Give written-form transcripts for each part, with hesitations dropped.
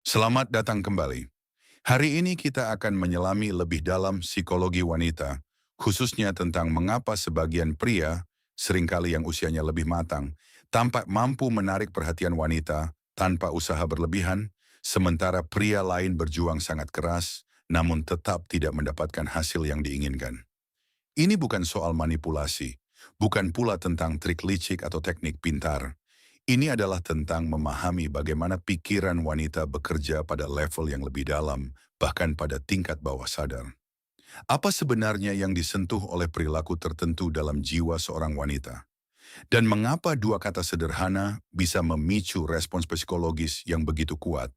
Selamat datang kembali. Hari ini kita akan menyelami lebih dalam psikologi wanita, khususnya tentang mengapa sebagian pria, seringkali yang usianya lebih matang, tampak mampu menarik perhatian wanita tanpa usaha berlebihan, sementara pria lain berjuang sangat keras, namun tetap tidak mendapatkan hasil yang diinginkan. Ini bukan soal manipulasi, bukan pula tentang trik licik atau teknik pintar. Ini adalah tentang memahami bagaimana pikiran wanita bekerja pada level yang lebih dalam, bahkan pada tingkat bawah sadar. Apa sebenarnya yang disentuh oleh perilaku tertentu dalam jiwa seorang wanita? Dan mengapa dua kata sederhana bisa memicu respons psikologis yang begitu kuat?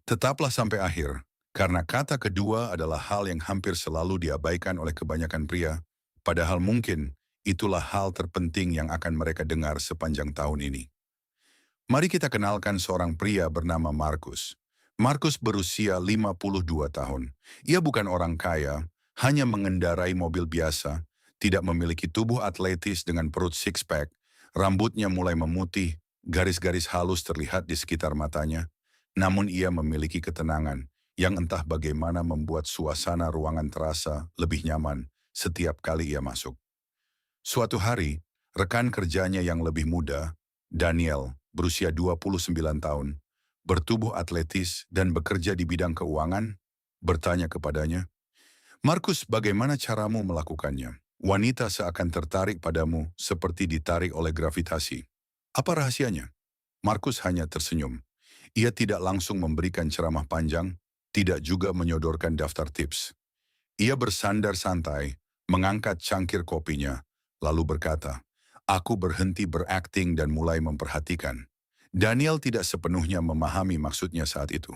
Tetaplah sampai akhir, karena kata kedua adalah hal yang hampir selalu diabaikan oleh kebanyakan pria, padahal mungkin itulah hal terpenting yang akan mereka dengar sepanjang tahun ini. Mari kita kenalkan seorang pria bernama Markus. Markus berusia 52 tahun. Ia bukan orang kaya, hanya mengendarai mobil biasa, tidak memiliki tubuh atletis dengan perut six-pack, rambutnya mulai memutih, garis-garis halus terlihat di sekitar matanya, namun ia memiliki ketenangan yang entah bagaimana membuat suasana ruangan terasa lebih nyaman setiap kali ia masuk. Suatu hari, rekan kerjanya yang lebih muda, Daniel, berusia 29 tahun, bertubuh atletis dan bekerja di bidang keuangan, bertanya kepadanya, "Markus, bagaimana caramu melakukannya? Wanita seakan tertarik padamu seperti ditarik oleh gravitasi. Apa rahasianya?" Markus hanya tersenyum. Ia tidak langsung memberikan ceramah panjang, tidak juga menyodorkan daftar tips. Ia bersandar santai, mengangkat cangkir kopinya, lalu berkata, "Aku berhenti berakting dan mulai memperhatikan." Daniel tidak sepenuhnya memahami maksudnya saat itu.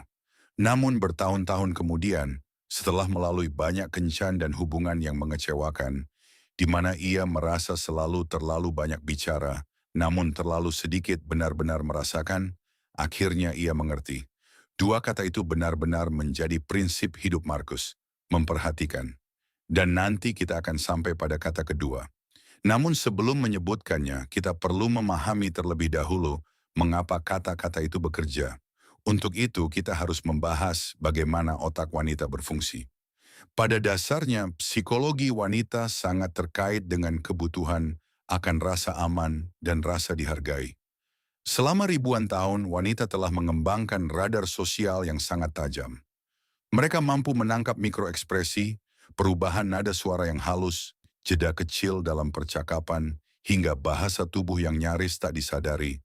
Namun bertahun-tahun kemudian, setelah melalui banyak kencan dan hubungan yang mengecewakan, di mana ia merasa selalu terlalu banyak bicara, namun terlalu sedikit benar-benar merasakan, akhirnya ia mengerti. Dua kata itu benar-benar menjadi prinsip hidup Markus, memperhatikan. Dan nanti kita akan sampai pada kata kedua. Namun sebelum menyebutkannya, kita perlu memahami terlebih dahulu mengapa kata-kata itu bekerja. Untuk itu, kita harus membahas bagaimana otak wanita berfungsi. Pada dasarnya, psikologi wanita sangat terkait dengan kebutuhan akan rasa aman dan rasa dihargai. Selama ribuan tahun, wanita telah mengembangkan radar sosial yang sangat tajam. Mereka mampu menangkap mikroekspresi, perubahan nada suara yang halus, jeda kecil dalam percakapan, hingga bahasa tubuh yang nyaris tak disadari,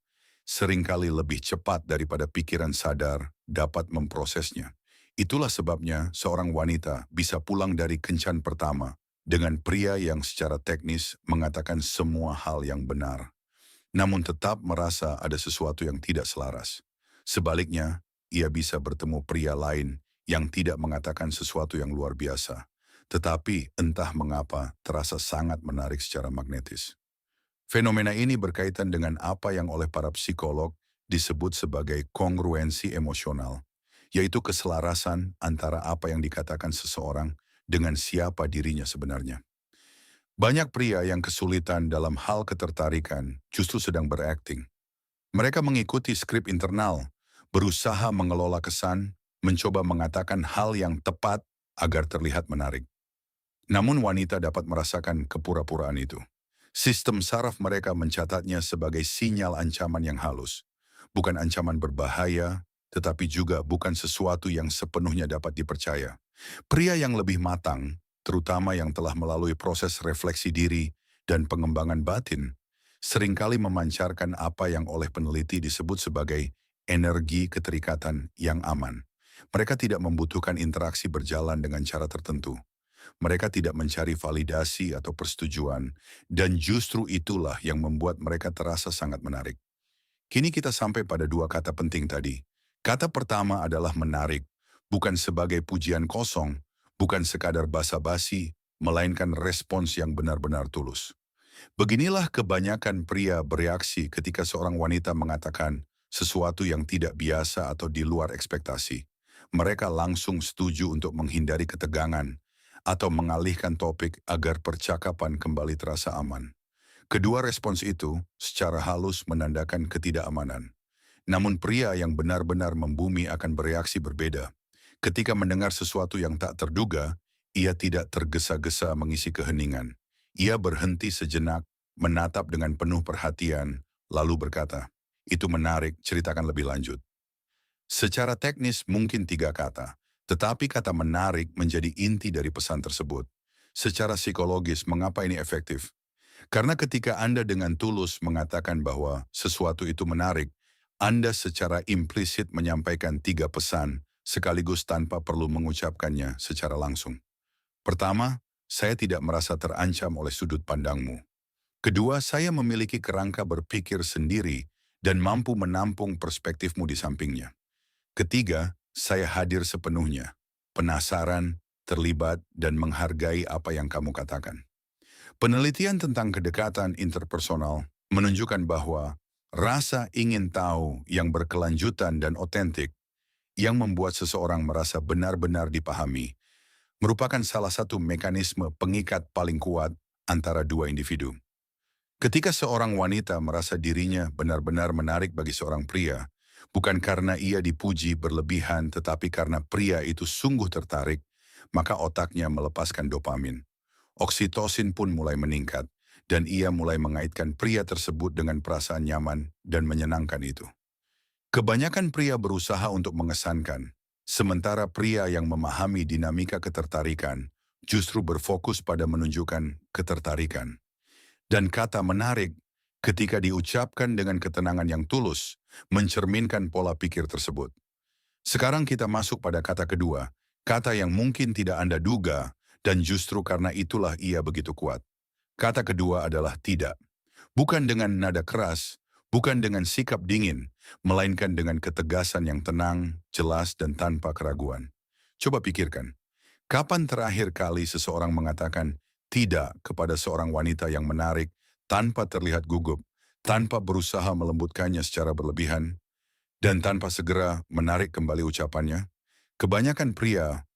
seringkali lebih cepat daripada pikiran sadar dapat memprosesnya. Itulah sebabnya seorang wanita bisa pulang dari kencan pertama dengan pria yang secara teknis mengatakan semua hal yang benar, namun tetap merasa ada sesuatu yang tidak selaras. Sebaliknya, ia bisa bertemu pria lain yang tidak mengatakan sesuatu yang luar biasa, tetapi entah mengapa terasa sangat menarik secara magnetis. Fenomena ini berkaitan dengan apa yang oleh para psikolog disebut sebagai kongruensi emosional, yaitu keselarasan antara apa yang dikatakan seseorang dengan siapa dirinya sebenarnya. Banyak pria yang kesulitan dalam hal ketertarikan justru sedang berakting. Mereka mengikuti skrip internal, berusaha mengelola kesan, mencoba mengatakan hal yang tepat agar terlihat menarik. Namun wanita dapat merasakan kepura-puraan itu. Sistem saraf mereka mencatatnya sebagai sinyal ancaman yang halus. Bukan ancaman berbahaya, tetapi juga bukan sesuatu yang sepenuhnya dapat dipercaya. Pria yang lebih matang, terutama yang telah melalui proses refleksi diri dan pengembangan batin, seringkali memancarkan apa yang oleh peneliti disebut sebagai energi keterikatan yang aman. Mereka tidak membutuhkan interaksi berjalan dengan cara tertentu. Mereka tidak mencari validasi atau persetujuan, dan justru itulah yang membuat mereka terasa sangat menarik. Kini kita sampai pada dua kata penting tadi. Kata pertama adalah menarik, bukan sebagai pujian kosong, bukan sekadar basa-basi, melainkan respons yang benar-benar tulus. Beginilah kebanyakan pria bereaksi ketika seorang wanita mengatakan sesuatu yang tidak biasa atau di luar ekspektasi. Mereka langsung setuju untuk menghindari ketegangan atau mengalihkan topik agar percakapan kembali terasa aman. Kedua respons itu secara halus menandakan ketidakamanan. Namun pria yang benar-benar membumi akan bereaksi berbeda. Ketika mendengar sesuatu yang tak terduga, ia tidak tergesa-gesa mengisi keheningan. Ia berhenti sejenak, menatap dengan penuh perhatian, lalu berkata, "Itu menarik, ceritakan lebih lanjut." Secara teknis mungkin 3 kata, tetapi kata menarik menjadi inti dari pesan tersebut. Secara psikologis, mengapa ini efektif? Karena ketika Anda dengan tulus mengatakan bahwa sesuatu itu menarik, Anda secara implisit menyampaikan 3 pesan sekaligus tanpa perlu mengucapkannya secara langsung. Pertama, saya tidak merasa terancam oleh sudut pandangmu. Kedua, saya memiliki kerangka berpikir sendiri dan mampu menampung perspektifmu di sampingnya. Ketiga, saya hadir sepenuhnya, penasaran, terlibat, dan menghargai apa yang kamu katakan. Penelitian tentang kedekatan interpersonal menunjukkan bahwa rasa ingin tahu yang berkelanjutan dan otentik yang membuat seseorang merasa benar-benar dipahami merupakan salah satu mekanisme pengikat paling kuat antara dua individu. Ketika seorang wanita merasa dirinya benar-benar menarik bagi seorang pria, bukan karena ia dipuji berlebihan tetapi karena pria itu sungguh tertarik, maka otaknya melepaskan dopamin. Oksitosin pun mulai meningkat, dan ia mulai mengaitkan pria tersebut dengan perasaan nyaman dan menyenangkan itu. Kebanyakan pria berusaha untuk mengesankan, sementara pria yang memahami dinamika ketertarikan justru berfokus pada menunjukkan ketertarikan. Dan kata menarik, ketika diucapkan dengan ketenangan yang tulus, mencerminkan pola pikir tersebut. Sekarang kita masuk pada kata kedua, kata yang mungkin tidak Anda duga, dan justru karena itulah ia begitu kuat. Kata kedua adalah tidak. Bukan dengan nada keras, bukan dengan sikap dingin, melainkan dengan ketegasan yang tenang, jelas, dan tanpa keraguan. Coba pikirkan, kapan terakhir kali seseorang mengatakan tidak kepada seorang wanita yang menarik tanpa terlihat gugup, tanpa berusaha melembutkannya secara berlebihan, dan tanpa segera menarik kembali ucapannya? Kebanyakan pria